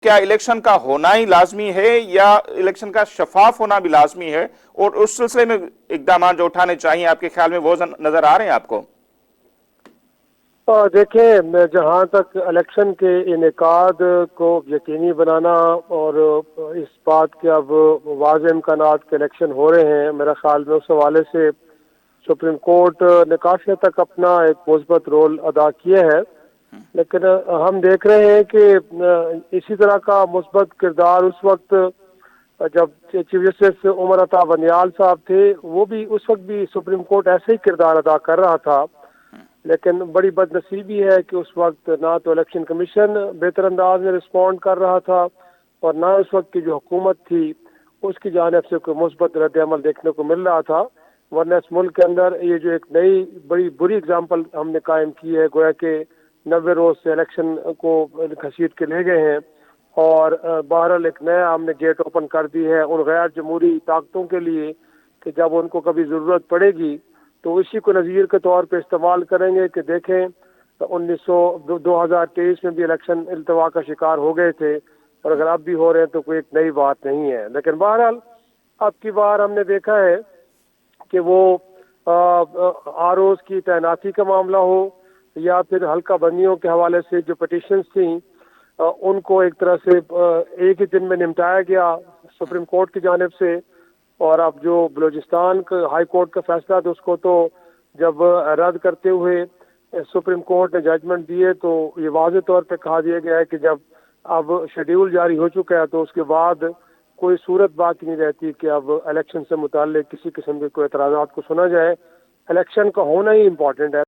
کیا الیکشن کا ہونا ہی لازمی ہے یا الیکشن کا شفاف ہونا بھی لازمی ہے، اور اس سلسلے میں اقدامات جو اٹھانے چاہیے آپ کے خیال میں وہ نظر آ رہے ہیں آپ کو؟ دیکھیں، جہاں تک الیکشن کے انعقاد کو یقینی بنانا اور اس بات کے اب واضح امکانات کے الیکشن ہو رہے ہیں، میرا خیال میں اس حوالے سے سپریم کورٹ نے کافی حد تک اپنا ایک مثبت رول ادا کیا ہے، لیکن ہم دیکھ رہے ہیں کہ اسی طرح کا مثبت کردار اس وقت جب چیف جسٹس عمر عطا بندیال صاحب تھے، وہ بھی اس وقت بھی سپریم کورٹ ایسے ہی کردار ادا کر رہا تھا، لیکن بڑی بد نصیبی ہے کہ اس وقت نہ تو الیکشن کمیشن بہتر انداز میں رسپونڈ کر رہا تھا، اور نہ اس وقت کی جو حکومت تھی اس کی جانب سے کوئی مثبت رد عمل دیکھنے کو مل رہا تھا، ورنہ اس ملک کے اندر یہ جو ایک نئی بڑی بری اگزامپل ہم نے قائم کی ہے، گویا کہ 90 روز سے الیکشن کو گھسیٹ کے لے گئے ہیں، اور بہرحال ایک نیا ہم نے گیٹ اوپن کر دی ہے ان غیر جمہوری طاقتوں کے لیے کہ جب ان کو کبھی ضرورت پڑے گی تو اسی کو نظیر کے طور پہ استعمال کریں گے کہ دیکھیں 2023 میں بھی الیکشن التوا کا شکار ہو گئے تھے، اور اگر اب بھی ہو رہے ہیں تو کوئی ایک نئی بات نہیں ہے، لیکن بہرحال اب کی بار ہم نے دیکھا ہے کہ وہ آر اوز کی تعیناتی کا معاملہ ہو یا پھر حلقہ بندیوں کے حوالے سے جو پٹیشنز تھیں ان کو ایک طرح سے ایک ہی دن میں نمٹایا گیا سپریم کورٹ کی جانب سے، اور اب جو بلوچستان کا ہائی کورٹ کا فیصلہ تھا اس کو تو جب رد کرتے ہوئے سپریم کورٹ نے ججمنٹ دیے تو یہ واضح طور پہ کہا دیا گیا ہے کہ جب اب شیڈیول جاری ہو چکا ہے تو اس کے بعد کوئی صورت باقی نہیں رہتی کہ اب الیکشن سے متعلق کسی قسم کے کوئی اعتراضات کو سنا جائے، الیکشن کا ہونا ہی امپورٹنٹ ہے۔